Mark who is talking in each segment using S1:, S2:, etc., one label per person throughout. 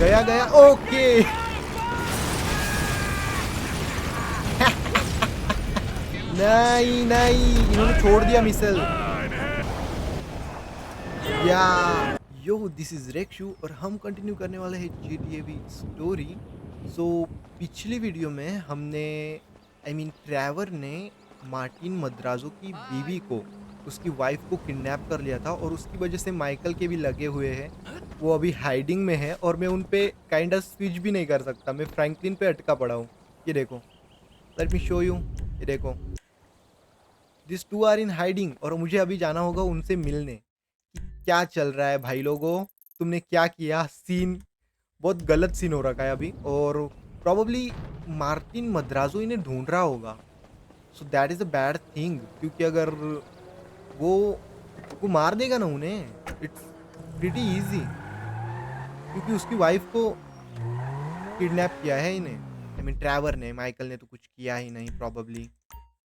S1: गया गया, ओके। नहीं नहीं, इन्होंने छोड़ दिया मिसल। या यो, दिस इज रेक्शू और हम कंटिन्यू करने वाले हैं GTA V स्टोरी। सो पिछली वीडियो में हमने ट्रैवर ने मार्टिन मद्राजो की बीवी को, उसकी वाइफ को किडनैप कर लिया था और उसकी वजह से माइकल के भी लगे हुए हैं। वो अभी हाइडिंग में है और मैं उन पे काइंड ऑफ स्विच भी नहीं कर सकता। मैं फ्रैंकलिन पे अटका पड़ा हूँ। ये देखो, लेट मी शो यू। ये देखो, this two are in hiding और मुझे अभी जाना होगा उनसे मिलने। कि क्या चल रहा है भाई लोगों, तुमने क्या किया। सीन बहुत गलत सीन हो रखा है अभी, और प्रॉब्ली मार्टिन मद्राजो इन्हें ढूंढ रहा होगा। So that is a bad thing, क्योंकि अगर वो वो मार देगा ना उन्हें, इट्स प्रीटी इजी, क्योंकि उसकी वाइफ को किडनैप किया है इन्हें। ट्रैवर ने, माइकल ने तो कुछ किया ही नहीं प्रॉबली।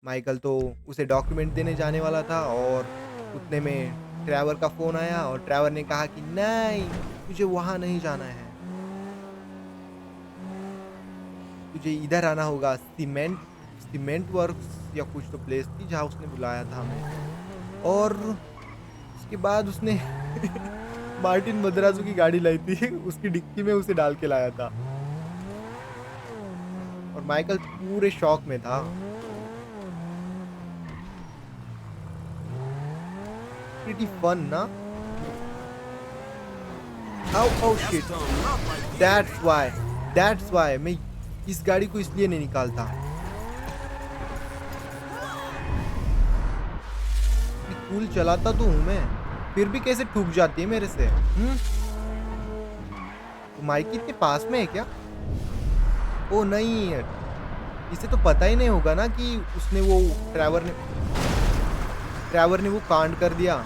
S1: माइकल तो उसे डॉक्यूमेंट देने जाने वाला था और उतने में ट्रैवर का फ़ोन आया और ट्रैवर ने कहा कि नहीं, तुझे वहाँ नहीं जाना है, तुझे इधर आना होगा। सीमेंट सीमेंट वर्क्स या कुछ तो प्लेस थी जहाँ उसने बुलाया था हमें। और उसके बाद उसने मार्टिन मद्राजो की गाड़ी लाई थी, उसकी डिक्की में उसे डाल के लाया था और माइकल पूरे शॉक में था। प्रीटी फन ना। ओह शिट, दैट्स व्हाई मैं इस गाड़ी को इसलिए नहीं निकालता। कूल चलाता तो हूँ मैं, फिर भी कैसे ठुक जाती है मेरे से। तो माइकी इतने पास में है क्या? ओ नहीं, इसे तो पता ही नहीं होगा ना कि उसने वो ट्रैवर ने वो कांड कर दिया।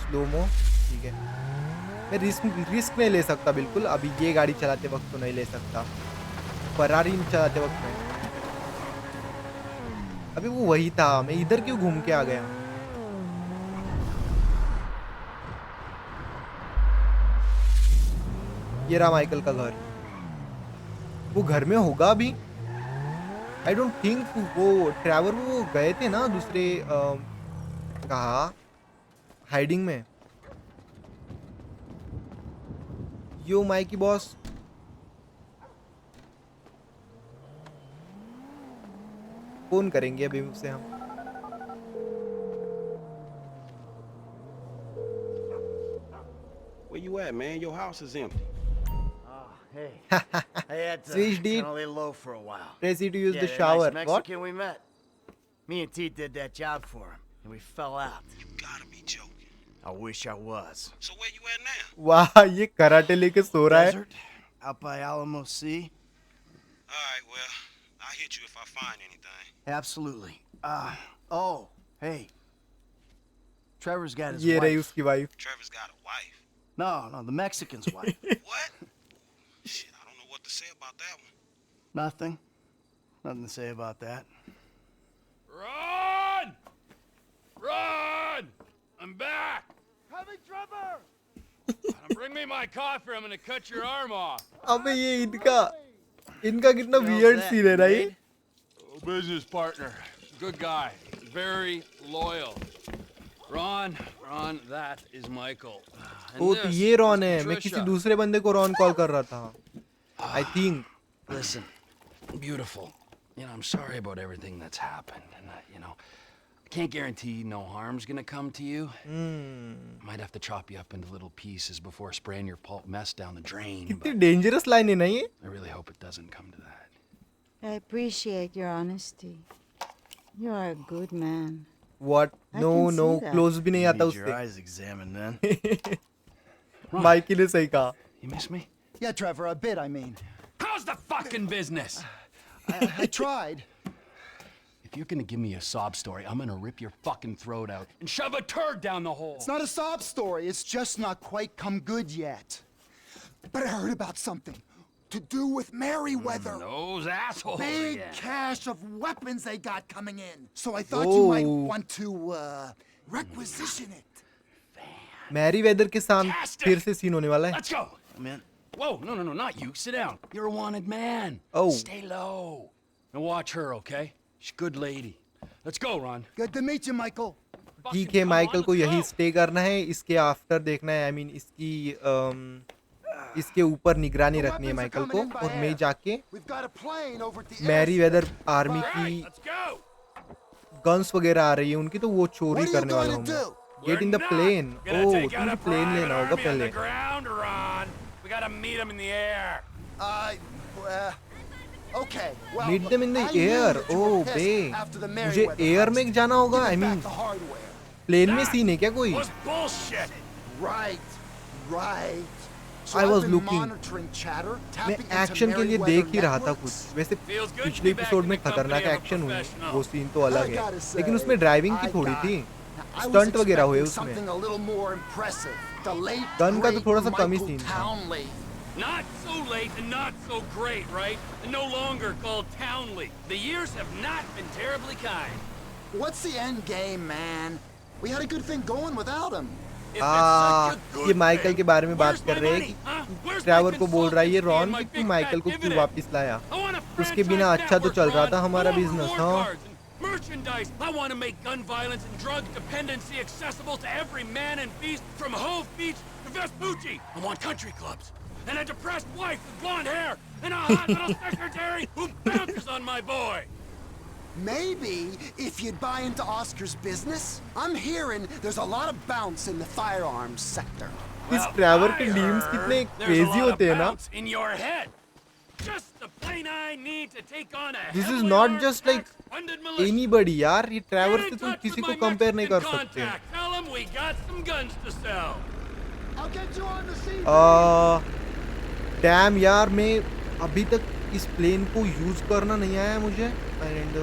S1: स्लोमो, ठीक है। मैं रिस्क नहीं ले सकता बिल्कुल अभी, ये गाड़ी चलाते वक्त तो नहीं ले सकता, फरारी चलाते वक्त नहीं। अभी वो वही था, मैं इधर क्यों घूम के आ गया? ये रहा माइकल का घर। वो घर में होगा अभी। आई डोंट थिंक वो ट्रैवर, वो गए थे ना दूसरे कहा हाइडिंग में। यो माइकी बॉस, फोन करेंगे अभी उसे हम।
S2: Where you at, man? Your house is empty.
S3: Oh, hey. I had to
S1: Switch
S3: kind
S1: deep.
S3: of lay low for a while.
S1: Tracy to use
S3: Yeah,
S1: the
S3: that
S1: shower.
S3: nice
S1: What?
S3: Mexican we met. Me and T did that job for him, and we fell out.
S2: You gotta be joking.
S3: I wish I was.
S2: So where you at now?
S1: वाह, ये karate लेके सो रहा है।
S3: Desert, out by Alamo Sea.
S2: All right, well, I'll hit you if I find anything.
S3: Absolutely. Oh, hey. Trevor's got his
S1: ये रही
S3: wife.
S1: उसकी wife.
S2: Trevor's got a wife.
S3: No, the Mexican's wife.
S2: What? Shit, I don't know what to say about that one.
S3: Nothing. Nothing to say about that.
S4: Run! Run! I'm back!
S3: Coming, Trevor!
S4: Bring me my coffee, I'm gonna cut your arm off.
S1: अबे ये इनका कितना
S3: How's
S1: weird
S3: that,
S1: scene है right?
S3: Nate?
S4: Oh, business partner. Good guy. Very loyal. Ron, that is Michael. And
S1: ओ तो
S4: this
S1: ये Ron
S4: is
S1: है, मैं किसी
S4: Patricia.
S1: दूसरे बंदे को रॉन कॉल कर रहा था I think.
S4: Listen, beautiful. I'm sorry about everything that's happened. And, I can't guarantee no harm's gonna come to you. Might have to chop you up into little pieces before spraying your pulp mess down the drain.
S1: कितनी
S4: But
S1: dangerous line है ना ये।
S4: I really hope it doesn't come to that.
S5: I appreciate your honesty. You are a good man.
S1: What?
S5: I
S1: no
S5: can
S1: no,
S5: see that.
S1: Close भी नहीं आता
S3: Need your
S1: उससे।
S3: eyes examined then.
S1: माइकी ने सही कहा।
S4: You miss me?
S6: Yeah, Trevor, a bit, I mean.
S4: How's the fucking business?
S6: I tried.
S4: If you're gonna give me a sob story, I'm gonna rip your fucking throat out and shove a turd down the hole.
S6: It's not a sob story. It's just not quite come good yet. But I heard about something to do with Merryweather.
S4: Those assholes
S6: Big
S4: again.
S6: cache of weapons they got coming in. So I thought you might
S1: Oh.
S6: want to, requisition it.
S1: Merryweather के साथ फिर से scene होने वाला है।
S4: Let's go.
S3: Man,
S4: Whoa, no, not you. Sit down. You're a wanted man.
S1: Oh.
S4: Stay low. Now watch her, okay? She's a good lady. Let's go, Ron.
S6: Good to meet you, Michael.
S1: ठीक है, Michael को यही stay करना है, इसके after देखना है, I mean इसके ऊपर निगरानी रखनी है माइकल को, और मैं जाके
S6: We've got a plane over at the
S1: Merryweather army
S4: All
S1: की
S4: right, let's go.
S1: गन्स वगैरह आ रही है उनकी, तो वो
S6: What
S1: चोरी
S6: are you
S1: करने वाला
S6: going
S1: हूँ
S6: to
S1: मैं।
S6: do?
S1: Get in the plane.
S4: Gonna
S1: ओह,
S4: take out
S1: मुझे
S4: a
S1: प्लेन
S4: private
S1: लेना होगा
S4: army on
S1: पहले।
S4: the ground, Ron. We gotta meet him in the air.
S6: Okay. Well,
S1: Meet them in the
S6: I knew
S1: air.
S6: that you were
S1: Oh,
S6: pissed
S1: bे।
S6: after the
S1: मुझे
S6: Merryweather
S1: air
S6: heist.
S1: में जाना होगा,
S6: Give
S1: I
S6: me
S1: mean
S6: back the hardware.
S1: Plane में scene है क्या कोई?
S4: Was bullshit.
S6: Right. So
S1: I
S6: I've
S1: was
S6: been
S1: looking.
S6: monitoring chatter,
S1: मैं
S6: tapping into
S1: एक्शन के लिए
S6: Merryweather
S1: देख ही रहा था
S6: networks.
S1: कुछ। वैसे
S4: Feels good to
S1: पिछले
S4: be back
S1: एपिसोड
S4: in
S1: में
S4: the
S1: खतरनाक
S4: company of a
S1: एक्शन हुई,
S4: professional.
S1: वो सीन तो अलग
S6: I
S1: है,
S6: gotta say,
S1: लेकिन उसमें ड्राइविंग की
S6: I
S1: थोड़ी
S6: got-
S1: थी,
S6: I was
S1: स्टंट वगैरह हुए
S6: expecting
S1: उसमें।
S6: something a little more impressive. The late
S1: gun का तो
S6: great
S1: थोड़ा सा कम ही
S6: Michael
S1: सीन था।
S6: Townley.
S4: Not so late and not so great, right? And no longer called Townley. The years have not been terribly kind.
S6: What's the end game, man? We had a good thing going without him.
S4: If it's such a good
S1: ये Michael
S4: thing,
S1: के बारे में बात
S4: where's
S1: कर
S4: my
S1: रहे हैं
S4: money, huh?
S1: कि
S4: Where's my
S1: Trevor को बोल रहा है ये
S4: consultancy
S1: रॉन
S4: and my
S1: कि तू
S4: big
S1: माइकल
S4: fat
S1: को क्यों
S4: dividend?
S1: वापस लाया,
S4: I want a
S1: उसके बिना
S4: franchise
S1: अच्छा तो
S4: network,
S1: चल रहा
S4: Ron.
S1: था हमारा
S4: I want
S1: बिजनेस।
S4: reward
S1: हाँ,
S4: cards and merchandise. I want to make gun violence and drug dependency accessible to every man and beast from Hove Beach to Vespucci. I want country clubs and a depressed wife with blonde hair and a hot little secretary who bounces on my boy.
S6: Maybe if you'd buy into Oscar's business, I'm hearing there's a lot of bounce in the firearms sector.
S1: इस
S4: Well,
S1: Trevor के
S4: I
S1: dreams
S4: heard
S1: कितने
S4: there's a
S1: crazy
S4: lot
S1: होते
S4: of
S1: हैं ना।
S4: bounce in your head. Just the plane I need to take on a
S1: This is
S4: heavily
S1: not
S4: armed
S1: just like
S4: tax-funded militia.
S1: Anybody यार, ये Trevor
S4: Get
S1: से
S4: in
S1: तुम
S4: touch
S1: किसी
S4: with
S1: को
S4: my
S1: compare नहीं कर
S4: Mexican
S1: सकते।
S4: contact. Tell 'em we got some guns to sell.
S6: I'll get you on the scene.
S1: Dam यार, मैं अभी तक इस प्लेन को यूज करना नहीं आया है मुझे, एंड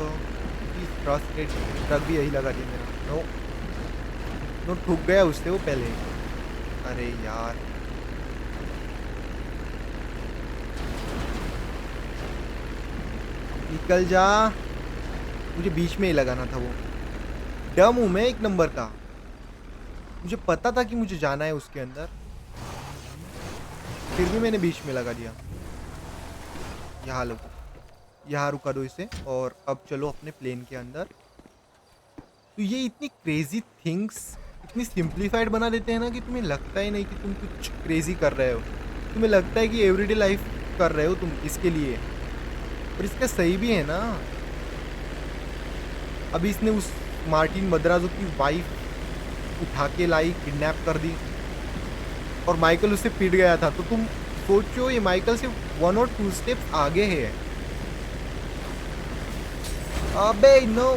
S1: ट्रक भी यही लगा दिया मेरा। नो ठुक गया उससे वो पहले। अरे यार, निकल जा, मुझे बीच में ही लगाना था वो। डम हूँ मैं एक नंबर का, मुझे पता था कि मुझे जाना है उसके अंदर, फिर भी मैंने बीच में लगा दिया। यहाँ लो, यहाँ रुका दो इसे, और अब चलो अपने प्लेन के अंदर। तो ये इतनी क्रेजी थिंग्स इतनी सिंप्लीफाइड बना देते हैं ना कि तुम्हें लगता ही नहीं कि तुम कुछ क्रेजी कर रहे हो, तुम्हें लगता है कि एवरीडे लाइफ कर रहे हो तुम इसके लिए। और इसका सही भी है ना। अभी इसने उस मार्टिन मद्राजो की वाइफ उठा के लाई, किडनैप कर दी, और माइकल उससे पिट गया था। तो तुम सोचो, ये माइकल से 1 और 2 स्टेप्स आगे है। अबे no,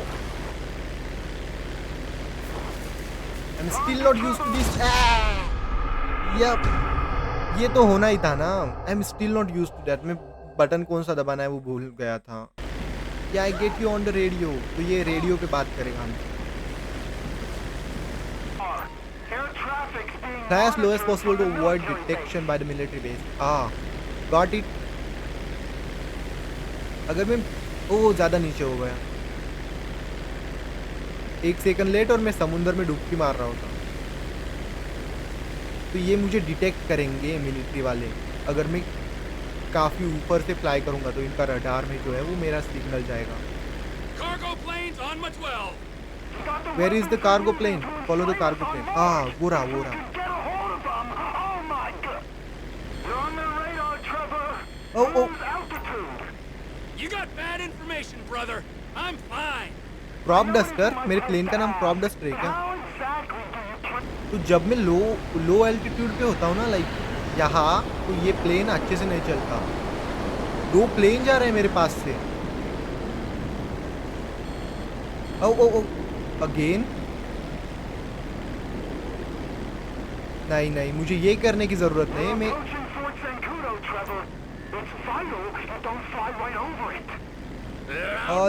S1: I am still not used to this. ये तो होना ही था ना। I am still not used to that. मैं बटन कौन सा दबाना है वो भूल गया था। या I get you on the radio, तो ये रेडियो पे बात करेगा हम। Fly as low as possible to avoid detection by the military base. Got it. अगर मैं ज़्यादा नीचे हो गया, 1 सेकंड लेट और मैं समुंदर में डुबकी मार रहा होता, तो ये मुझे डिटेक्ट करेंगे मिलिट्री वाले। अगर मैं काफ़ी ऊपर से फ्लाई करूँगा तो इनका रडार में जो है वो मेरा सिग्नल जाएगा।
S4: Cargo planes on my 12.
S1: Where is the cargo plane? Follow the cargo plane. वो रहा। Oh.
S4: You got bad information, brother. I'm fine.
S1: Crop duster, मेरे प्लेन का नाम क्रॉप डस्टर है क्या? तो जब मैं लो एल्टीट्यूड पे होता हूँ ना, लाइक यहाँ, तो ये प्लेन अच्छे से नहीं चलता। 2 प्लेन जा रहे हैं मेरे पास से। Oh again. नहीं, मुझे ये करने की जरूरत नहीं। मैं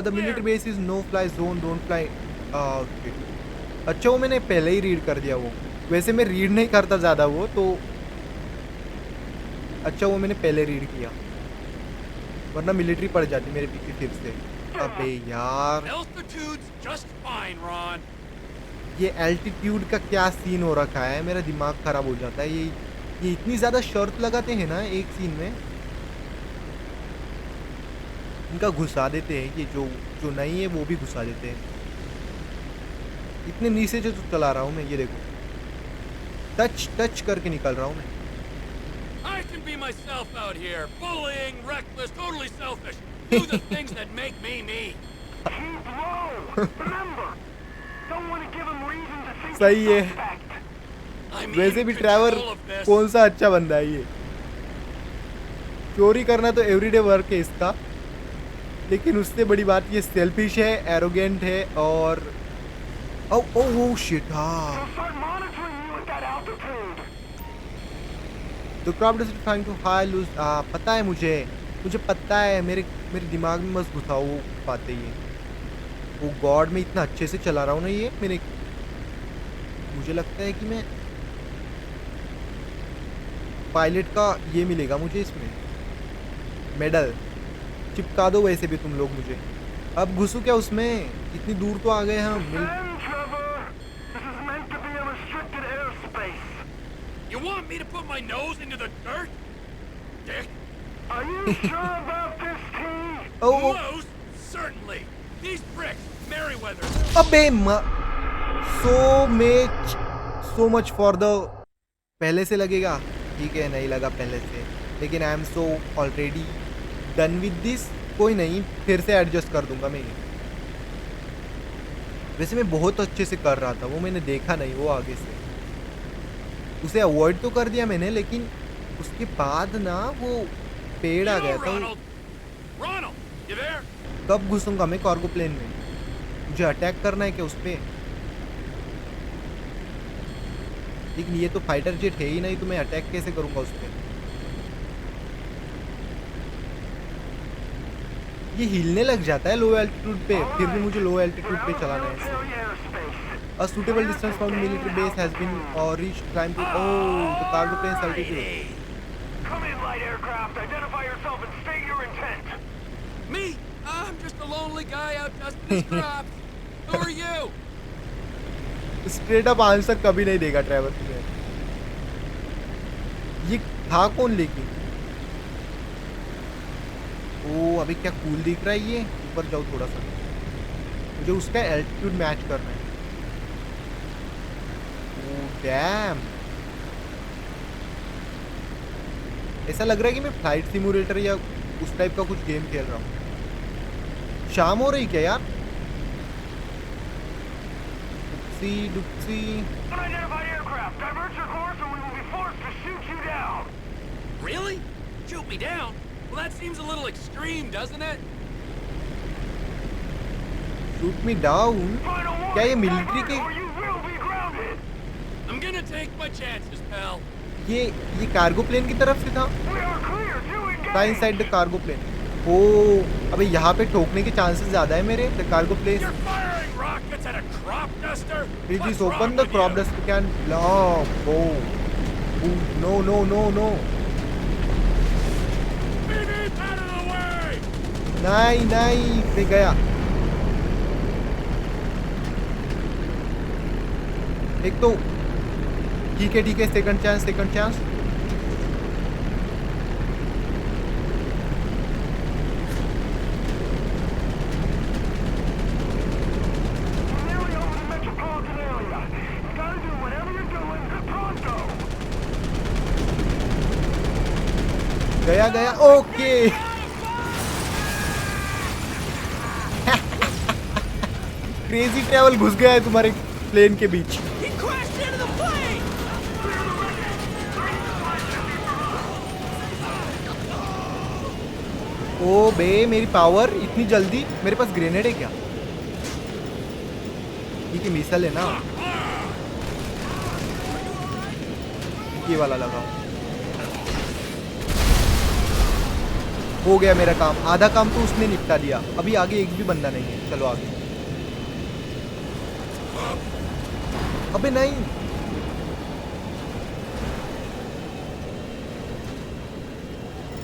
S1: the military base is no fly zone, don't fly. Okay, अच्छा, वो मैंने पहले ही रीड कर दिया। वो वैसे मैं रीड नहीं करता ज़्यादा वो, तो अच्छा वो मैंने पहले रीड किया, वरना मिलिट्री पड़ जाती मेरे पीछे फिर से। अबे यार,
S4: Altitude's just fine, Ron.
S1: ये एल्टीट्यूड का क्या सीन हो रखा है, मेरा दिमाग खराब हो जाता है। ये इतनी ज़्यादा शर्त लगाते हैं ना एक सीन में, इनका घुसा देते हैं। ये जो नहीं है वो भी घुसा देते हैं। इतने नीचे जो चला रहा हूँ मैं, ये देखो टच करके निकल रहा हूँ मैं।
S4: I can be myself out here, bullying, reckless, totally selfish. Do the things that make me me.
S7: Keep low. Remember, don't want to give him reason to think
S1: सही
S7: you're
S1: है।
S7: suspect.
S4: I'm
S1: वैसे
S4: in
S1: भी Trevor
S4: control of this.
S1: कौन सा अच्छा बंदा है ये। चोरी करना तो एवरीडे वर्क है इसका, लेकिन उससे बड़ी बात ये सेल्फिश है, एरोगेंट है और ओह शिट। हाँ,
S7: He'll start monitoring you at that altitude.
S1: The crop is trying to high loose. पता है मुझे पता है, मेरे दिमाग में बस घुसा वो बातें। ये वो गॉड में इतना अच्छे से चला रहा हूँ ना ये मुझे लगता है कि मैं पायलट का ये मिलेगा मुझे इसमें मेडल। चिपका दो वैसे भी तुम लोग मुझे। अब घुसू क्या उसमें, इतनी दूर तो आ गए हम।
S7: Then, Trevor, this is meant to be a restricted airspace.
S4: You want me to put my nose into the dirt? Dick.
S7: Are you sure about this, T?
S1: Oh,
S4: Most certainly. These bricks, Merryweather.
S1: अबे so much for the पहले से लगेगा, ठीक है नहीं लगा पहले से, लेकिन I am so already done with this. कोई नहीं, फिर से एडजस्ट कर दूंगा मैं ये। वैसे मैं बहुत अच्छे से कर रहा था, वो मैंने देखा नहीं वो आगे से। उसे अवॉइड तो कर दिया मैंने, लेकिन उसके बाद ना वो पेड़ आ गया था।
S4: Ronald. Ronald, you there?
S1: कब घुसूंगा मैं कार्गो प्लेन में? मुझे अटैक करना है क्या उस पे? लेकिन ये तो फाइटर जेट है ही नहीं, तो मैं अटैक कैसे करूंगा उस पे? ये हिलने लग जाता है लो एल्टीट्यूड पे, फिर भी मुझे लो एल्टीट्यूड पे चलाना है इसे।
S7: Military airspace.
S1: A suitable distance from the military base has been reached. Climb to the cargo plane's altitude.
S7: Come in, light aircraft. Identify yourself and state your intent.
S4: Me? I'm just a lonely guy out dusting his crops. Who are you?
S1: Straight up answer कभी नहीं देगा driver तुम्हें। ये था कौन लेकिन? ओ अभी क्या कूल दिख रहा है ये। ऊपर जाओ थोड़ा सा, मुझे उसका एल्टीट्यूड मैच करना है। ओ डैम, ऐसा लग रहा है कि मैं फ्लाइट सिमुलेटर या उस टाइप का कुछ गेम खेल रहा हूँ। शाम हो रही क्या यार? डुप्सी
S7: Unidentified aircraft. Divert your course or we will be forced to shoot you down.
S4: Really? Shoot me down? Well, that seems a little extreme, doesn't it?
S1: Shoot me down.
S7: Final
S1: क्या ये
S7: warning,
S1: मिलिट्री
S7: divert
S1: के?
S7: or you will be grounded.
S4: I'm gonna take my chances, pal.
S1: ये cargo plane की तरफ से था।
S7: We are clear to
S1: था
S7: engage.
S1: Inside the cargo plane. ओ अबे यहाँ पे ठोकने के चांसेस ज्यादा है मेरे। The cargo plane
S4: You're firing rockets at a crop duster?
S1: It
S4: What's
S1: is open.
S4: wrong
S1: The
S4: with
S1: crop
S4: you?
S1: duster can. Oh, no, no, no, no.
S4: Beep, out of the way!
S1: नहीं नहीं, पे गया। एक तो ठीक है, second chance.
S7: Nearly over the metropolitan area. You gotta do whatever you're doing. Pronto.
S1: गया okay. Crazy travel घुस गया है तुम्हारे प्लेन के बीच।
S4: He crashed into the plane!
S1: ओ बे, मेरी पावर इतनी जल्दी। मेरे पास ग्रेनेड है क्या? ठीक है, मिसाइल है ना, ये वाला लगाओ। हो गया मेरा काम, आधा काम तो उसने निपटा दिया। अभी आगे एक भी बंदा नहीं है, चलो आगे। अबे नहीं,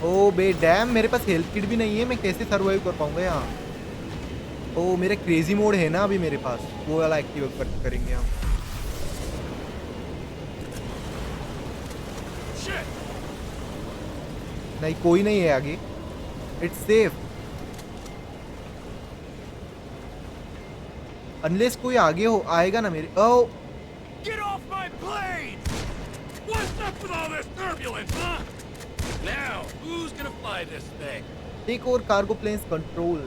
S1: ओ बे डैम, मेरे पास हेल्थ किट भी नहीं है। मैं कैसे सर्वाइव कर पाऊंगा यहाँ? ओ मेरा क्रेजी मोड है ना अभी मेरे पास, वो वाला एक्टिवेट करेंगे हम।
S4: shit!
S1: नहीं, कोई नहीं है आगे. It's safe. Unless कोई आगे हो आएगा ना मेरे. Oh,
S4: Get off my plane! What's up with all this turbulence, huh? Now, who's gonna fly this thing?
S1: take over cargo planes control.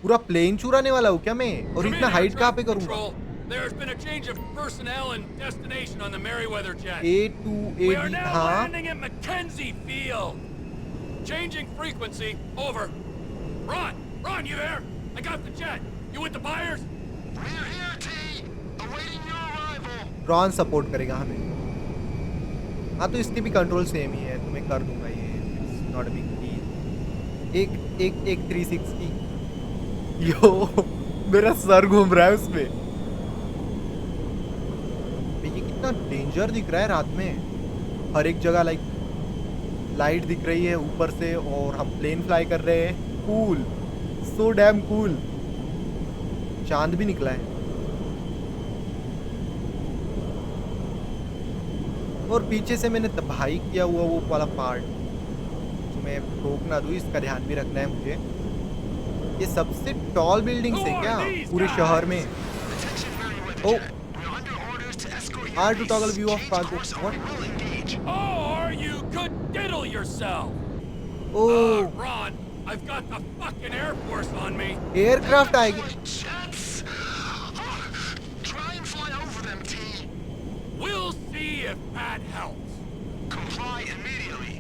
S1: पूरा प्लेन चुराने वाला हूँ क्या मैं? और
S4: Come
S1: इतना
S4: in,
S1: हाइट
S4: air
S1: कहाँ पे
S4: traffic
S1: करूँगा?
S4: control. There's been a change of personnel and destination on the Merryweather jet.
S1: A2
S4: We are
S1: AD
S4: now
S1: हाँ.
S4: landing at Mackenzie Field. Changing frequency. Over. Ron, you there? I got the jet. You with the buyers?
S2: We're here, T. Awaiting your arrival.
S1: Ron support करेगा हमें. हाँ तो इसके भी control same ही है, तो मैं कर दूंगा ये. It's not a big deal. एक 360. यो मेरा सर घूम रहा है उसमें. ये कितना डेंजर दिख रहा है रात में. हर एक जगह लाइट दिख रही है ऊपर से और हम प्लेन फ्लाई कर रहे हैं. Cool, so damn cool. चांद भी निकला है. और पीछे से मैंने तबाही किया हुआ वो वाला पार्ट, तो मैं ठोक ना दूँ, इसका ध्यान भी रखना है मुझे. ये सबसे टॉल बिल्डिंग है क्या पूरे शहर में? ओ R to toggle view of cargo. What?
S4: Or you could diddle yourself.
S1: Oh,
S4: Ron, I've got the fucking Air Force on me.
S1: Aircraft आएगी.
S2: Jets. Try and fly over them, T.
S4: We'll see if that helps.
S2: Comply immediately.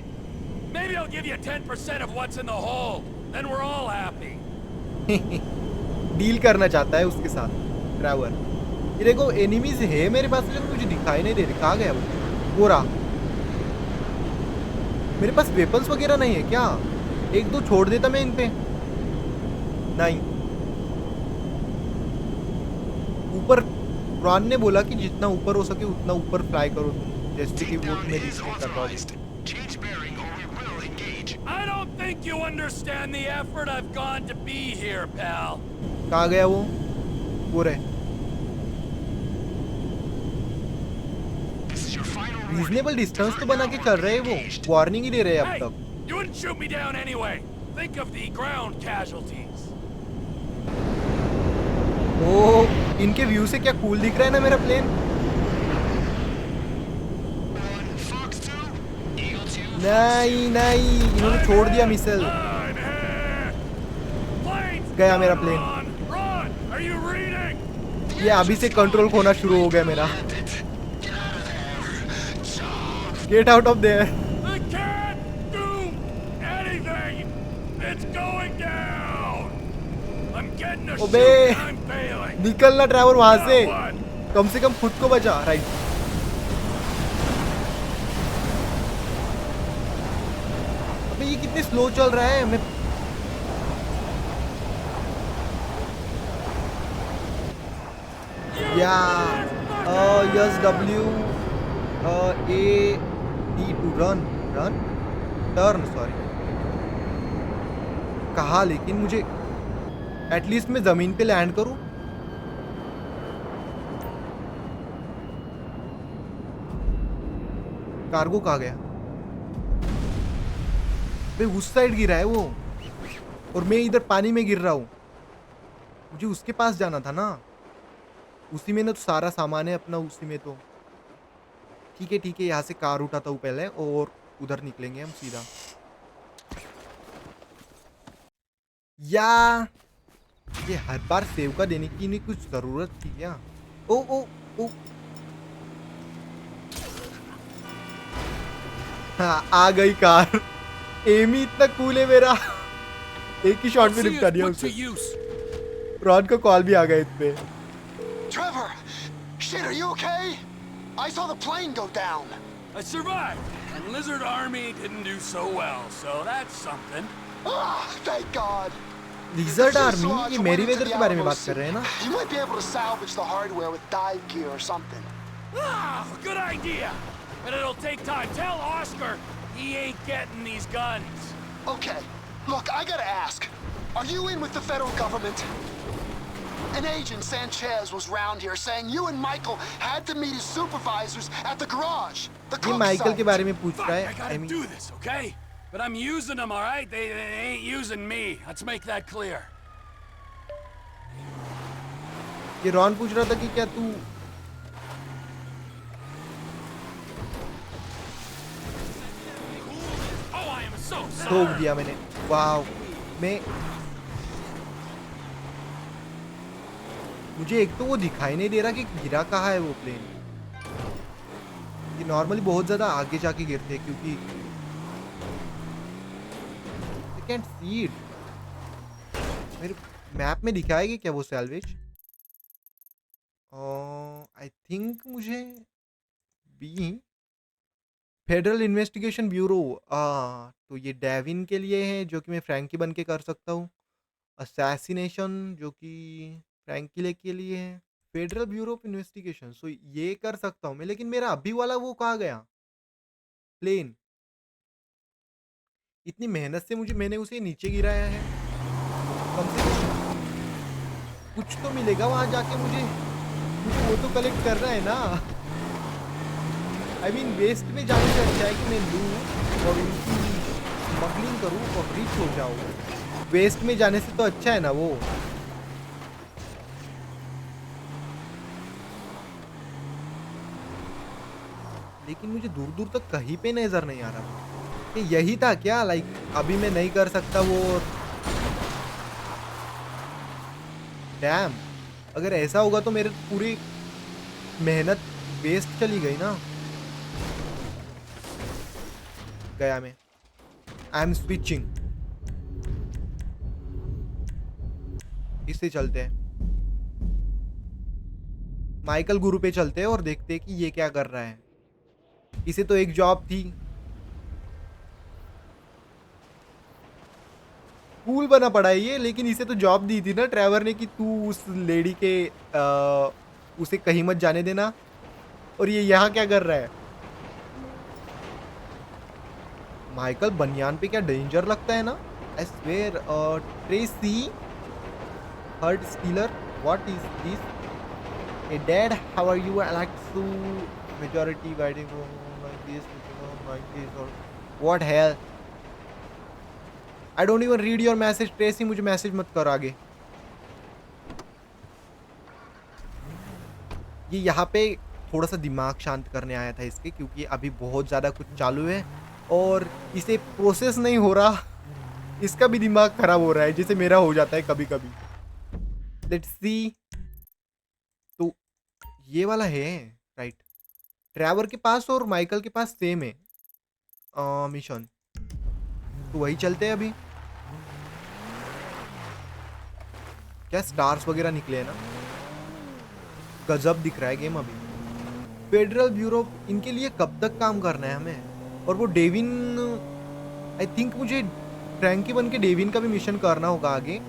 S4: Maybe I'll give you 10% of what's in the hold. Then we're all happy.
S1: Deal करना चाहता है उसके साथ Trevor. ये देखो enemies है मेरे पास, लेकिन मुझे दिखाई नहीं दे रही. कहाँ गया वो रहा. मेरे पास वेपन्स वगैरह नहीं है क्या? एक दो छोड़ देता मैं इन पे. नहीं. ऊपर रॉन ने बोला कि जितना ऊपर हो सके उतना ऊपर फ्लाई करो तुम, जैसे कि वो तुम्हें
S2: is
S1: कर रहा है.
S2: authorized. Change bearing or we will engage.
S4: I don't think you understand the effort I've gone to be here, pal.
S1: कहाँ गया वो रहे.
S2: This is your final warning.
S1: Reasonable distance तो बना के चल रहे हैं वो. वार्निंग ही दे रहे हैं
S4: Hey,
S1: अब तक.
S4: you wouldn't shoot me down anyway. Think of the ground casualties.
S1: ओ, इनके व्यू से क्या कूल दिख रहा है ना मेरा प्लेन.
S2: One, Fox 2, Eagle 2.
S1: नहीं, इन्होंने छोड़ दिया मिसाइल.
S4: I'm here. Planes
S1: गया मेरा
S4: down,
S1: plane.
S4: Ron, are you reading?
S1: ये अभी से कंट्रोल खोना शुरू हो गया मेरा. Get out of their.
S4: I can't do anything. It's going down. I'm getting a
S1: Obey.
S4: shoot and I'm failing.
S1: निकलना ड्राइवर वहां से.
S4: Now what?
S1: कम से कम खुद को बचा. राइट. अबे ये कितने स्लो चल रहा है. मैं या yes W A D to run turn. Sorry कहा, लेकिन मुझे एटलीस्ट मैं जमीन पे लैंड करूं. कार्गो कहाँ गया? भाई उस साइड गिरा है वो, और मैं इधर पानी में गिर रहा हूँ. मुझे उसके पास जाना था ना. उसी में ना तो सारा सामान है अपना, उसी में तो ठीक है. यहाँ से कार उठाता हूँ पहले और उधर निकलेंगे हम सीधा. या ये हर बार सेव का देने की नहीं कुछ जरूरत थी क्या? ओ हाँ, आ गई कार. एमी इतना कूल है मेरा. एक ही शॉट में निपटा दिया उसे. रॉन का कॉल भी आ गया इसपे.
S6: Trevor! Shit, are you okay? I saw the plane go down.
S4: I survived, and Lizard Army didn't do so well, so that's something.
S6: Ah, thank God.
S1: Lizard
S6: There's
S1: army,
S6: slots
S1: ये
S6: waiting
S1: Merryweather
S6: to
S1: के
S6: the
S1: बारे में बात
S6: outpost.
S1: कर रहे हैं ना?
S6: You might be able to salvage the hardware with dive gear or something.
S4: Ah, good idea. But it'll take time. Tell Oscar he ain't getting these guns.
S6: Okay, look, I gotta ask. Are you in with the federal government? An agent, Sanchez, was round here saying you and Michael had to meet his supervisors at the garage. The
S1: ये
S6: cook
S1: Michael के
S6: site.
S1: बारे में पूछ
S4: Fuck,
S1: रहा
S4: I
S1: है.
S4: gotta
S1: I mean,
S4: do this, okay? But I'm using them, all right? They ain't using me. Let's make that clear.
S1: ये Ron पूछ रहा था कि क्या तू
S4: Oh, I am so
S1: ठोक
S4: sorry.
S1: दिया मैंने. वाव. मैं मुझे एक तो वो दिखाई नहीं दे रहा कि गिरा कहाँ है वो प्लेन. ये नॉर्मली बहुत ज्यादा आगे जाके गिरते हैं क्योंकि I can't see it. मेरे मैप में दिखाएगी क्या वो सैल्वेज? आई थिंक मुझे बी फेडरल इन्वेस्टिगेशन ब्यूरो. तो ये डेविन के लिए है जो कि मैं फ्रैंकी बन के कर सकता हूँ. असैसिनेशन जो कि फ्रैंकी के लिए है. Federal bureau of investigation. So ये कर सकता हूँ मैं, लेकिन मेरा अभी वाला वो कहाँ गया प्लेन? इतनी मेहनत से मैंने उसे नीचे गिराया है. कम से कम कुछ तो मिलेगा वहां जाके मुझे. मुझे वो तो कलेक्ट करना है ना. आई मीन वेस्ट में जाने से अच्छा है कि मैं लूँ और उनकी स्मगलिंग करूँ और रिच हो जाऊँ. वेस्ट में जाने से तो अच्छा है ना वो. लेकिन मुझे दूर दूर तक कहीं पे नजर नहीं आ रहा. कि यही था क्या? लाइक अभी मैं नहीं कर सकता वो. डैम, अगर ऐसा होगा तो मेरे पूरी मेहनत वेस्ट चली गई ना. गया मैं. I am switching. इससे चलते हैं. माइकल गुरु पे चलते हैं और देखते हैं कि ये क्या कर रहा है. इसे तो एक जॉब थी. कूल बना पड़ा है ये, लेकिन इसे तो जॉब दी थी ना ट्रेवर ने कि तू उस लेडी के उसे कहीं मत जाने देना. और ये यहाँ क्या कर रहा है? माइकल बनियान पे क्या डेंजर लगता है ना. I swear. Tracey hurt stealer. What is this? ए dad, how are you? I like to majority guiding like this और what hell. I don't even read your message Tracey. मुझे मैसेज मत कर आगे. ये यहाँ पे थोड़ा सा दिमाग शांत करने आया था इसके, क्योंकि अभी बहुत ज़्यादा कुछ चालू है और इसे प्रोसेस नहीं हो रहा. इसका भी दिमाग खराब हो रहा है जैसे मेरा हो जाता है कभी कभी. Let's see. तो ये वाला है राइट. ट्रैवर के पास और माइकल के पास सेम है मिशन. तो वही चलते हैं अभी. क्या स्टार्स वगैरह निकले हैं ना. गजब दिख रहा है गेम अभी. फेडरल ब्यूरो, इनके लिए कब तक काम करना है हमें? और वो डेविन, आई थिंक मुझे फ्रैंकी बन के डेविन का भी मिशन करना होगा आगे.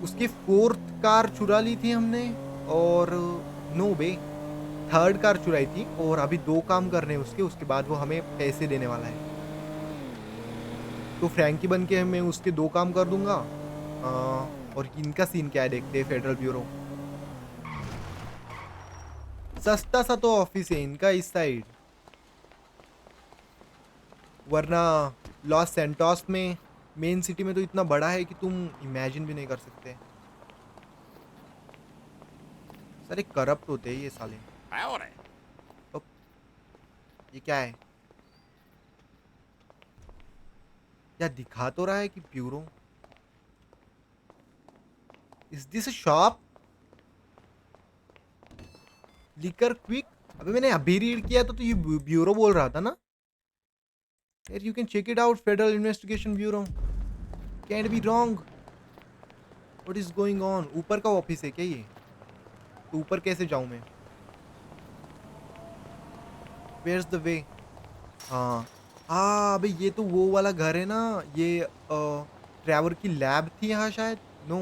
S1: उसकी 4th कार चुरा ली थी हमने और नो बे 3rd कार चुराई थी. और अभी 2 काम करने हैं उसके. उसके बाद वो हमें पैसे देने वाला है. तो फ्रैंकी बन के मैं उसके 2 काम कर दूंगा. और इनका सीन क्या है देखते हैं. फेडरल ब्यूरो सस्ता सा तो ऑफिस है इनका इस साइड, वरना लॉस सेंटोस में मेन सिटी में तो इतना बड़ा है कि तुम इमेजिन भी नहीं कर सकते. सारे करप्ट होते हैं ये साले.
S4: Howdy.
S1: अब ये क्या है? क्या दिखा तो रहा है कि bureau. Is this a shop? Liquor quick. अबे मैंने अभी रीड किया तो ये ब्यूरो बोल रहा था ना. यार you can check it out. Federal investigation bureau. Can't be wrong. What is going on? ऊपर का ऑफिस है क्या ये? तो ऊपर कैसे जाऊं मैं? Where is the way? हाँ अबे ये तो वो वाला घर है ना. ये ट्रैवर की लैब थी यहाँ शायद. नो,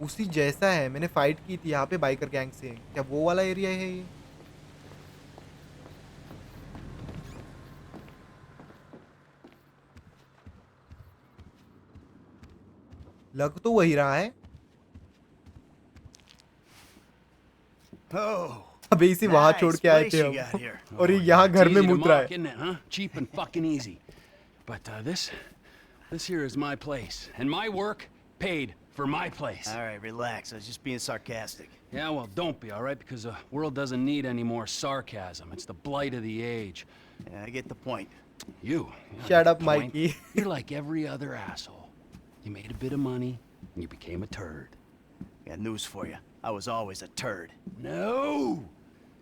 S1: उसी जैसा है. मैंने फाइट की थी यहाँ पे बाइकर गैंग से. क्या वो वाला एरिया है ये? लग तो वही रहा है।
S3: Oh,
S1: अबे इसे वहां छोड़
S3: nice
S1: के आए
S3: place
S1: थे
S3: you got
S1: हम
S3: here.
S1: और ये
S4: Oh,
S1: यहाँ
S4: it's
S1: घर में
S4: easy to
S1: मुत रहा
S4: mock,
S1: है।
S4: isn't it, huh? Cheap and fucking easy. But this here is my place, and my work paid for my place.
S3: All right, relax. I was just being sarcastic.
S4: Yeah, well, don't be, all right? Because the world doesn't need any more sarcasm. It's the blight of the age.
S3: Yeah, I get the point.
S4: You.
S1: Shut up,
S4: point.
S1: Mikey.
S4: You're like every other asshole. You made a bit of money, and you became a turd.
S3: Got news for you. I was always a turd.
S4: No!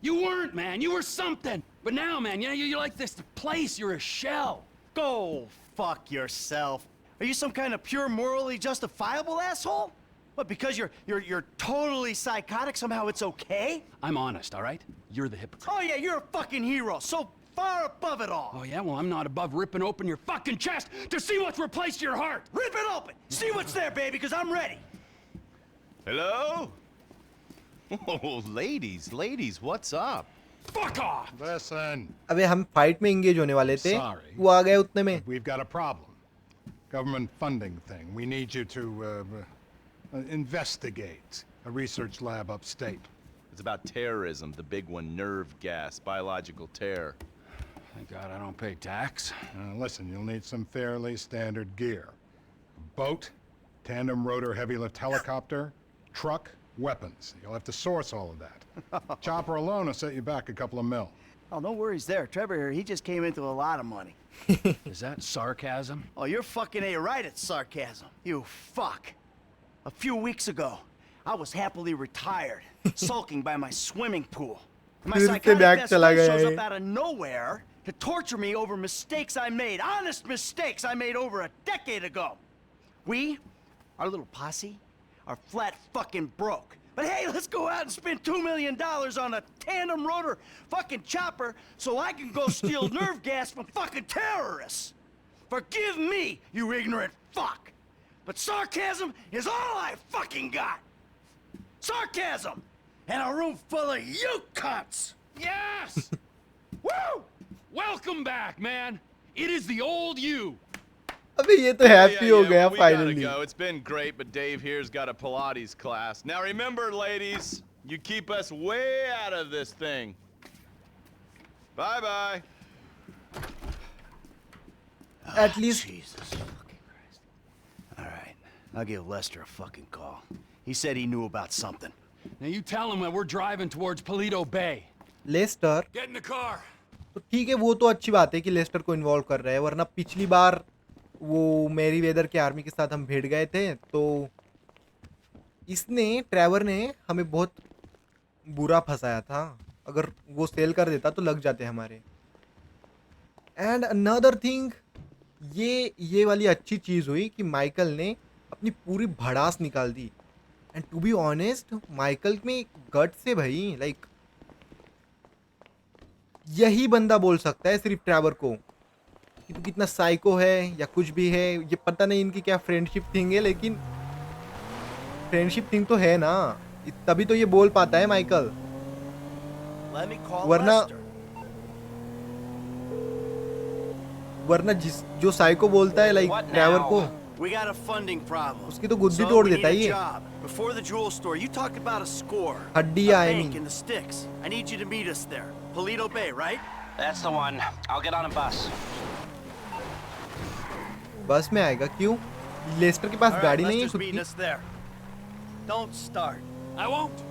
S4: You weren't, man. You were something. But now, man, you're like this place. You're a shell.
S3: Go fuck yourself. Are you some kind of pure morally justifiable asshole? But because you're totally psychotic, somehow it's okay?
S4: I'm honest, all right? You're the hypocrite.
S3: Oh yeah, you're a fucking hero. So far above it all.
S4: Oh, yeah? Well, I'm not above ripping open your fucking chest to see what's replaced your heart.
S3: Rip it open. See what's there, baby, because I'm ready.
S8: Hello? Oh, ladies, what's up?
S4: Fuck off!
S9: Listen,
S1: अबे हम fight में engage होने वाले थे,
S9: Sorry.
S1: वो आ गए उतने में।
S9: we've got a problem. Government funding thing. We need you to investigate a research lab upstate.
S8: It's about terrorism, the big one, nerve gas, biological terror.
S4: Thank God I don't pay tax.
S9: Listen, you'll need some fairly standard gear. A boat, tandem rotor heavy lift helicopter, truck, weapons. You'll have to source all of that. Chopper alone will set you back a couple of mil.
S3: Oh, no worries there. Trevor here, he just came into a lot of money.
S4: Is that sarcasm?
S3: Oh, you're fucking A-right at sarcasm. You fuck. A few weeks ago, I was happily retired, sulking by my swimming pool. And my
S1: फिर से
S3: psychotic
S1: back
S3: best
S1: चला
S3: friend
S1: गया
S3: shows
S1: ये।
S3: up out of nowhere to torture me over mistakes I made, honest mistakes I made over a decade ago. We, our little posse, are flat fucking broke. But hey, let's go out and spend $2 million on a tandem rotor fucking chopper so I can go steal nerve gas from fucking terrorists. Forgive me, you ignorant fuck. But sarcasm is all I fucking got. Sarcasm! And a room full of you cunts!
S4: Yes!
S3: Woo!
S4: Welcome back, man. It is the old you.
S1: अबे ये तो happy हो गया
S8: well, we gotta
S1: finally.
S8: go. It's been great, but Dave here's got a Pilates class. Now remember, ladies, you keep us way out of this thing. Bye-bye.
S1: At least
S3: Jesus fucking Christ. Alright, I'll give Lester a fucking call. He said he knew about something.
S4: Now you tell him that we're driving towards Paleto Bay.
S1: Lester,
S4: Get in the car.
S1: तो ठीक है, वो तो अच्छी बात है कि Lester को इन्वॉल्व कर रहा है, वरना पिछली बार वो मैरी वेदर के आर्मी के साथ हम भिड़ गए थे, तो इसने ट्रेवर ने हमें बहुत बुरा फंसाया था। अगर वो सेल कर देता तो लग जाते हमारे। एंड अनदर थिंग, ये वाली अच्छी चीज़ हुई कि माइकल ने अपनी पूरी भड़ास निकाल दी। And to be honest, Michael में गट से भाई, लाइक यही बंदा बोल सकता है सिर्फ ट्रेवर को कि तू कितना साइको है या कुछ भी है। ये पता नहीं इनकी क्या फ्रेंडशिप थिंग है, लेकिन फ्रेंडशिप थिंग तो है ना, तभी तो ये बोल पाता है माइकल।
S3: Let me call
S1: वरना
S3: Lester.
S1: वरना जो साइको बोलता है लाइक
S3: What
S1: ट्रेवर
S3: now?
S1: को,
S3: We got a funding problem.
S1: उसकी तो गुद्दी
S3: So
S1: तोड़
S3: we
S1: देता
S3: need
S1: ही
S3: a
S1: है।
S3: job. Before the jewel store, you talked about a score.
S1: हड्डियाँ,
S3: A
S1: I
S3: bank
S1: mean.
S3: in the sticks. I need you to meet us there. Paleto Bay, right?
S10: That's the one. I'll get on a bus.
S1: बस में आएगा क्यों? Lester के पास
S3: All right,
S1: गाड़ी नहीं है
S3: Lester's
S1: खुद
S3: meeting
S1: की।
S3: us there. Don't start.
S11: I won't.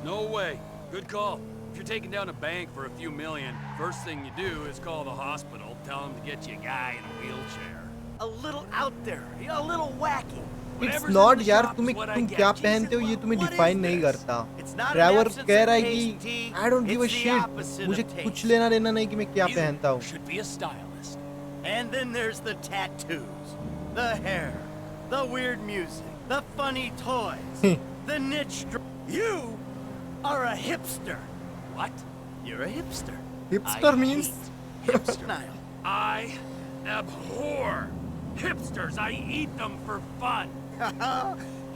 S11: No way. Good call. If you're taking down a bank for a few million, first thing you do is call the hospital, tell them to get you a guy in a wheelchair.
S3: A little out there, you know, a little wacky.
S1: It's not यार, तुम क्या पहनते हो ये तुम्हें define नहीं करता। Trevor कह रहा है कि I don't give a shit, मुझे कुछ लेना देना नहीं कि मैं क्या पहनता हूँ।
S11: Should be a stylist.
S3: And then there's the tattoos, the hair, the weird music, the funny toys, the niche. You are a hipster.
S11: What?
S3: You're a hipster.
S1: Hipster
S11: I
S1: means
S11: hate hipsters.
S3: Niall.
S11: I abhor hipsters. I eat them for fun.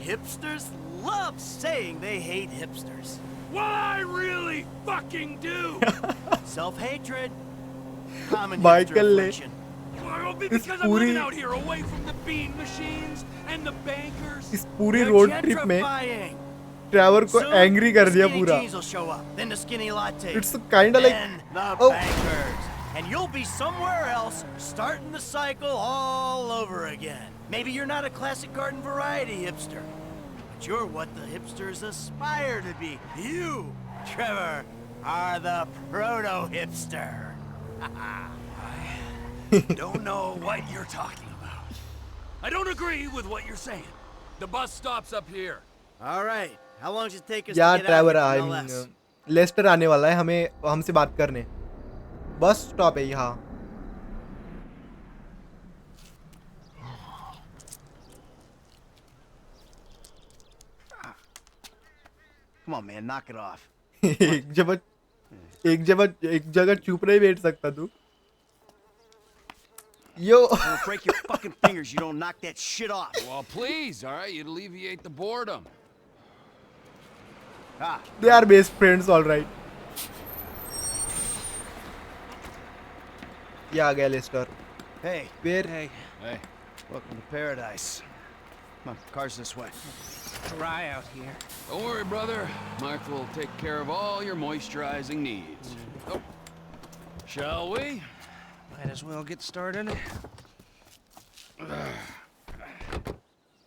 S3: Hipsters love saying they hate hipsters.
S11: Well, I really fucking do.
S3: Self-hatred. Common
S1: Michael
S3: hipster
S1: ने
S3: affliction.
S11: Well, it'll be
S1: इस
S11: because I'm living
S1: पूरी
S11: out here, away from the bean machines and the bankers.
S1: इस पूरी
S3: You're
S1: road trip में
S3: gentrifying.
S1: Trevor को
S3: Soon,
S1: angry कर
S3: the
S1: दिया
S3: skinny
S1: पूरा.
S3: jeans will show up, then the skinny latte.
S1: It's kinda like-
S3: then the
S1: oh.
S3: bankers. And you'll be somewhere else, starting the cycle all over again. Maybe you're not a classic garden variety hipster, but you're what the hipsters aspire to be. You, Trevor, are the proto-hipster.
S11: Don't know what you're talking about. I don't agree with what you're saying. The bus stops up here.
S3: All right, how long does it take us
S1: यार
S3: to get out
S1: Trevor
S3: of
S1: I
S3: here from
S1: mean
S3: LS?
S1: Lester आने वाला है हमें हमसे बात करने. Bus stop है यहाँ.
S3: Come on, man, knock it off.
S1: एक जगह चुप नहीं बैठ सकता तू. Yo.
S3: I'm gonna break your fucking fingers. You don't knock that shit off.
S4: Well, please, all right? You'd alleviate the boredom.
S3: Ah,
S1: They are best friends, all right. ये आ गया Lester.
S3: hey,
S1: Where?
S3: hey,
S4: Hey.
S3: welcome to paradise. Come on, car's this way.
S10: Dry out here.
S4: Don't worry, brother. Mark will take care of all your moisturizing needs. Oh. Shall we?
S10: Might as well get started.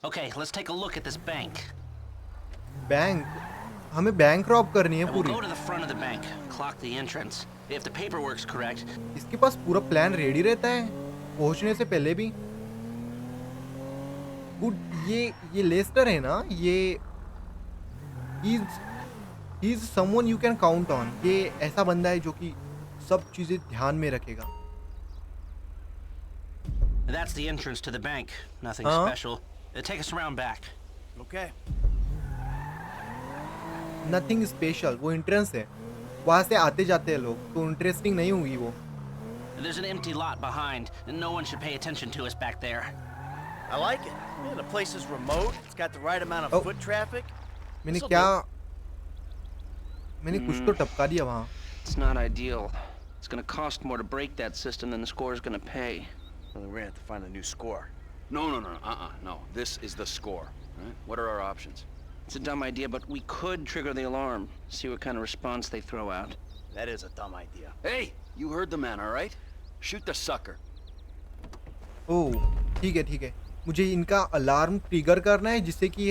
S10: Okay, let's take a look at this bank.
S1: Bank हमें bank Rob करनी है
S10: And we'll
S1: पूरी.
S10: go to the front of the bank, clock the entrance. If the paperwork's correct,
S1: इसके पास पूरा plan ready रहता है पहुंचने से पहले भी. गुड. ये लेस्टर है ना, ये he is someone you can count on. ये ऐसा बंदा है जो कि सब चीजें ध्यान में रखेगा.
S10: that's the entrance to the bank. Nothing
S1: Huh?
S10: special. Take us around back.
S3: Okay.
S1: Nothing special. वो एंट्रेंस है, वहां से आते जाते हैं लोग, तो इंटरेस्टिंग नहीं होगी वो.
S10: There's an empty lot behind, and no one should pay attention to us back there.
S3: I like it. Yeah, the place is remote. It's got the right amount of
S1: Oh.
S3: foot traffic.
S1: मैंने
S3: This'll
S1: क्या
S3: do.
S1: मैंने कुछ तो टपका दिया वहाँ.
S10: It's not ideal. It's gonna cost more to break that system than the score's gonna pay.
S3: Well, we're gonna have to find a new score.
S4: No, no, no, no. This is the score. Right? What are our options?
S10: It's a dumb idea, but we could trigger the alarm, see what kind of response they throw out.
S3: That is a dumb idea.
S4: Hey, you heard the man, all right? Shoot the sucker.
S1: ओह ठीक है ठीक है. मुझे इनका alarm trigger करना है जिससे कि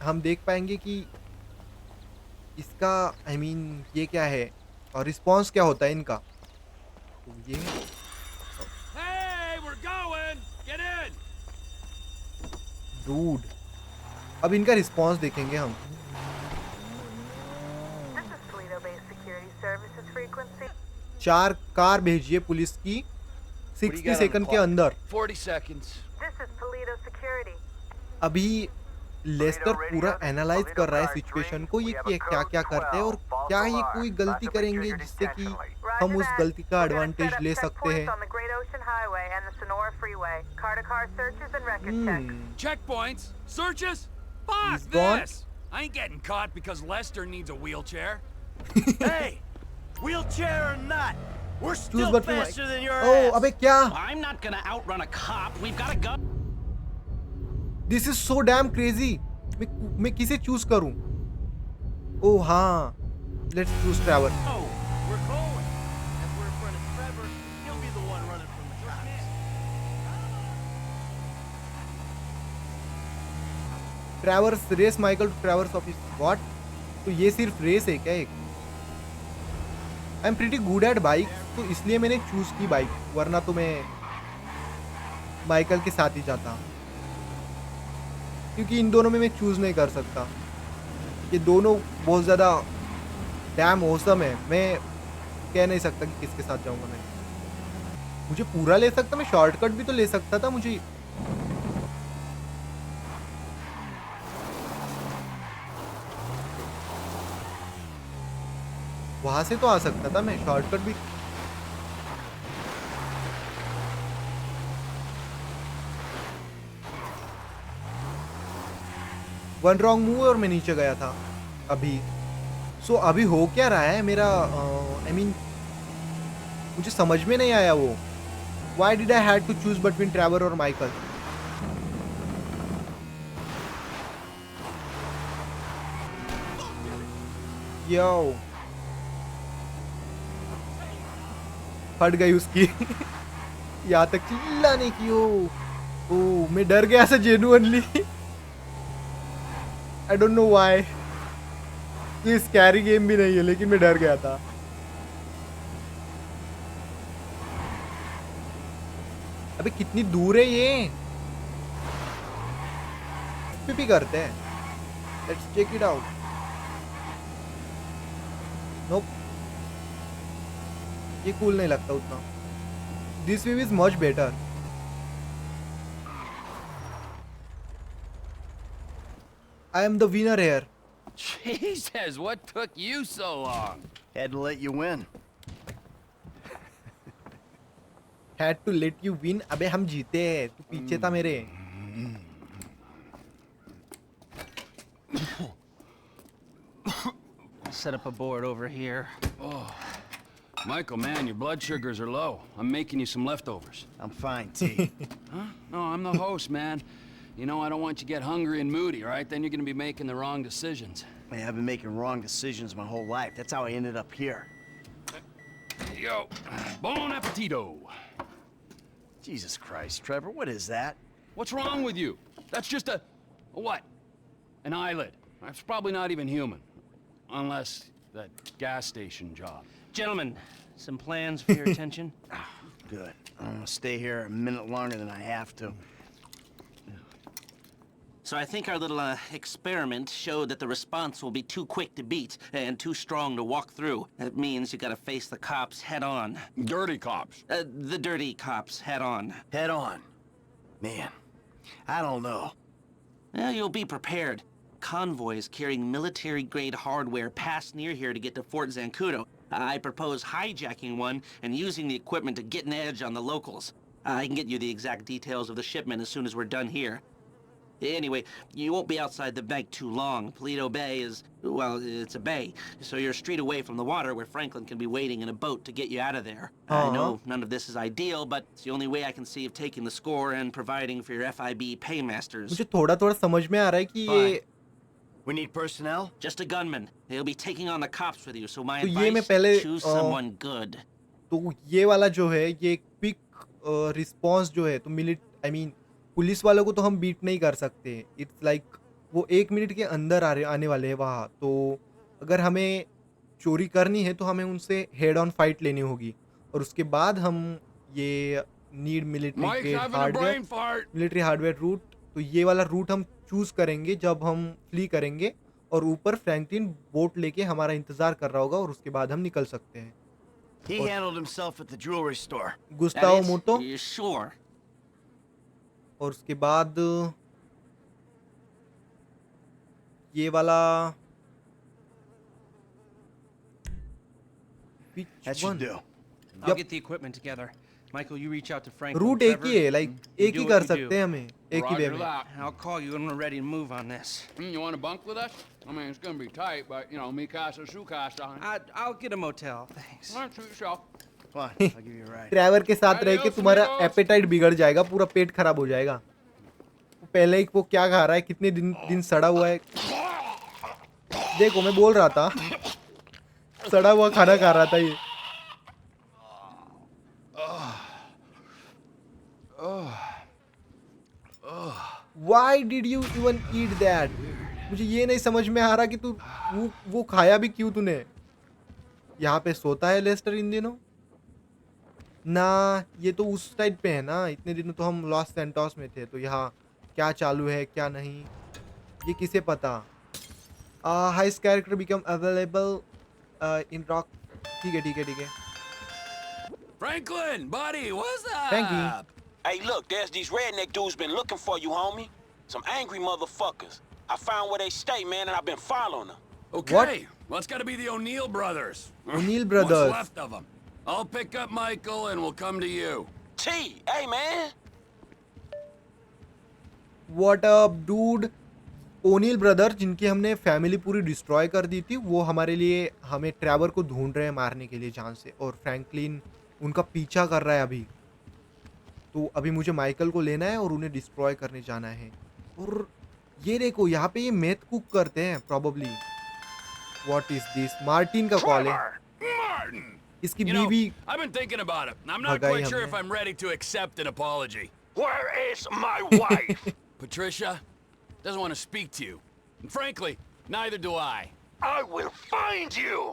S1: हम देख पाएंगे कि इसका आई मीन ये क्या है और रिस्पॉन्स क्या होता है इनका. तो ये
S11: Hey, we're going! Get in!
S1: Dude. अब इनका रिस्पॉन्स देखेंगे हम.
S12: This is Toledo-based security services frequency.
S1: 4 car भेजिए पुलिस की 60 सेकंड के अंदर.
S4: 40 seconds.
S12: This is Toledo security.
S1: अभी लेस्टर पूरा एनालाइज कर रहा है सिचुएशन को, ये क्या क्या करते हैं और क्या ये कोई गलती करेंगे जिससे कि हम उस गलती का एडवांटेज ले सकते हैं.
S12: On the Great Ocean Highway and the Sonora Freeway. Car-to-car searches and record checks.
S11: Checkpoints? Searches? Fuck
S1: He's gone.
S11: this! I ain't getting caught because Lester needs a wheelchair.
S3: Hey, wheelchair or not, we're
S1: Choose
S3: still
S1: between
S3: faster than your
S1: oh
S3: ass.
S1: अबे क्या.
S10: I'm not gonna outrun a cop. We've got a gun.
S1: This is so damn crazy. मैं किसे choose करूं. ओह हाँ, let's choose Trevor.
S3: Oh, we're going. If we're in front of Trevor, he'll be the one running from the cops.
S1: Trevor's race Michael to Trevor's office. What? तो ये सिर्फ race है क्या एक? I am pretty good at bike, तो इसलिए मैंने choose की बाइक, वरना तो मैं माइकल के साथ ही जाता, क्योंकि इन दोनों में मैं चूज नहीं कर सकता. ये दोनों बहुत ज़्यादा डैम औसम है. मैं कह नहीं सकता कि किसके साथ जाऊंगा. मैं मुझे पूरा ले सकता, मैं शॉर्टकट भी तो ले सकता था. मुझे वहां से तो आ सकता था, मैं शॉर्टकट भी. वन रॉन्ग मूव और मैं नीचे गया था अभी. सो अभी हो क्या रहा है मेरा आई मीन मुझे समझ में नहीं आया वो Why did I had to choose between Trevor or Michael? Yo. फट गई उसकी यहाँ तक चिल्लाने की हो। ओह मैं डर गया से genuinely. I don't know why. ये स्कैरी गेम भी नहीं है लेकिन मैं डर गया था। अबे कितनी दूर है ये? पिपी करते हैं। Let's check it out. Nope, ये कूल नहीं लगता उतना। This view is much better. I am the winner here.
S11: Jesus, what took you so long?
S3: Had to let you win.
S1: Had to let you win. अबे हम जीते, तू पीछे था मेरे।
S10: Set up a board over here.
S11: Oh, Michael, man, your blood sugars are low. I'm making you some leftovers.
S3: I'm fine, T.
S11: Huh? No, I'm the host, man. You know, I don't want you to get hungry and moody, all right? Then you're gonna be making the wrong decisions.
S3: Man, I've been making wrong decisions my whole life. That's how I ended up here.
S11: There you go. Bon appetito.
S3: Jesus Christ, Trevor, what is that?
S11: What's wrong with you? That's just a what? An eyelid. That's probably not even human. Unless that gas station job.
S10: Gentlemen, some plans for your attention?
S3: Good. I'm gonna stay here a minute longer than I have to.
S10: So I think our little experiment showed that the response will be too quick to beat and too strong to walk through. That means you gotta face the cops head on.
S11: Dirty cops.
S10: The dirty cops head on.
S3: Head on. Man, I don't know.
S10: Well, you'll be prepared. Convoys carrying military-grade hardware pass near here to get to Fort Zancudo. I propose hijacking one and using the equipment to get an edge on the locals. I can get you the exact details of the shipment as soon as we're done here. Anyway, you won't be outside the bank too long. Paleto Bay is, well, it's a bay, so you're a street away from the water where Franklin can be waiting in a boat to get you out of there. I know none of this is ideal, but it's the only way I can see of taking the score and providing for your FIB paymasters.
S1: मुझे थोड़ा-थोड़ा समझ में आ रहा है कि ये
S3: We need personnel?
S10: Just a gunman. They'll be taking on the cops with you, so my
S1: तो ये मैं
S10: advice,
S1: पहले
S10: choose someone good.
S1: तो ये वाला जो है ये क्विक रिस्पांस जो है तो पुलिस वालों को तो हम बीट नहीं कर सकते। इट्स लाइक वो 1 मिनट के अंदर आने वाले हैं वहाँ। तो अगर हमें चोरी करनी है तो हमें उनसे हेड ऑन फाइट लेनी होगी और उसके बाद हम ये नीड मिलिट्री हार्डवेयर रूट, तो ये वाला रूट हम चूज करेंगे जब हम फ्ली करेंगे और ऊपर फ्रैंकलिन बोट लेके हमारा इंतजार कर रहा होगा और उसके बाद हम निकल सकते हैं।
S3: He handled himself at the jewelry store.
S1: गुस्ताओ motto.
S10: Sure.
S1: और उसके बाद ये वाला
S3: That should do.
S10: I'll get the equipment together. Michael, you reach out to Franklin.
S1: Route एक ही है, लाइक एक ही कर सकते हैं हमें एक ही वे में।
S10: I'll call you when we're ready to move on this.
S11: You want to bunk with us? I mean, it's gonna be tight, but you know, mi casa, su casa.
S10: I'll get a motel, thanks.
S11: All right, suit yourself.
S3: Fine, I'll give you a ride.
S1: Trevor के साथ रह के तुम्हारा apatite बिगड़ जाएगा, पूरा पेट खराब हो जाएगा। पहले ही वो क्या खा रहा है, कितने दिन सड़ा हुआ है। देखो मैं बोल रहा था सड़ा हुआ खाना खा रहा था ये। Why did you even eat that? मुझे ये नहीं समझ में आ रहा कि तू वो खाया भी क्यों तूने। यहाँ पे सोता है लेस्टर इन दिनों ना, ये तो उस साइड पे है ना। इतने दिनों तो हम लॉस सैंटोस में थे, तो यहाँ क्या चालू है क्या नहीं ये किसे पता। हाइस character become available in rock. ठीक है।
S11: Franklin, buddy, what's up?
S1: Frankie.
S13: Hey, look, there's these redneck dudes been looking for you, homie. Some angry motherfuckers. I found where they stay, man, and I've been following them.
S11: Okay,
S1: What?
S11: well, it's got to be the O'Neill brothers.
S1: O'Neill brothers.
S11: What's left of them? I'll pick up Michael and we'll come to you.
S13: T, hey, man.
S1: What up, dude? O'Neill brother जिनकी हमने family पूरी destroy कर दी थी, वो हमारे लिए हमें Trevor को ढूंढ रहे हैं मारने के लिए जान से, और फ्रैंकलिन उनका पीछा कर रहा है अभी। तो अभी मुझे माइकल को लेना है और उन्हें डिस्ट्रॉय करने जाना है। और ये देखो यहाँ पे ये मेथ कुक करते हैं probably. What is this? Martin का कॉल है।
S11: Martin!
S1: इसकी
S11: You know,
S1: बीवी
S11: I've been thinking about it. I'm not
S1: भगाई
S11: quite sure
S1: हमने।
S11: if I'm ready to accept an apology.
S2: Where is my wife?
S11: Patricia doesn't want to speak to you. And frankly, neither do I.
S2: I will find you.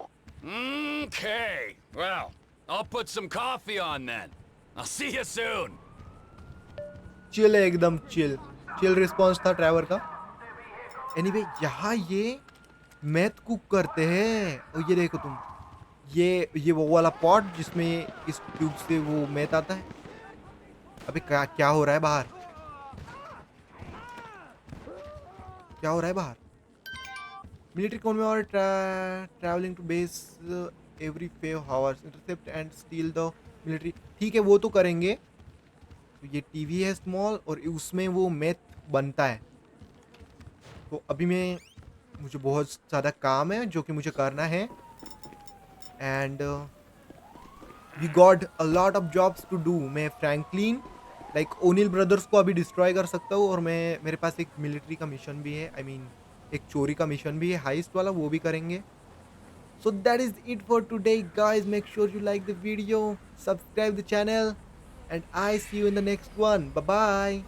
S11: Okay. Well, I'll put some coffee on then. I'll see you soon.
S1: Chill है, एकदम chill response था Trevor का। Anyway यहाँ ये math cook करते हैं। और ये देखो तुम, ये वो वाला पॉट जिसमें इस ट्यूब से वो मैथ आता है। अबे क्या हो रहा है बाहर? क्या हो रहा है बाहर? मिलिट्री कॉन में और travelling to base every 5 hours, intercept and steal the military. ठीक है, वो तो करेंगे। तो ये टीवी है स्मॉल और उसमें वो मैथ बनता है। तो अभी मुझे बहुत ज़्यादा काम है जो कि मुझे करना है। And we got a lot of jobs to do. मैं फ्रैंकलिन लाइक ओनिल ब्रदर्स को अभी डिस्ट्रॉय कर सकता हूँ। और मेरे पास एक मिलिट्री का मिशन भी है, एक चोरी का मिशन भी है, हाइस्ट वाला, वो भी करेंगे। So that is it for today, guys. Make sure you like the video, subscribe the channel, and I see you in the next one. Bye bye.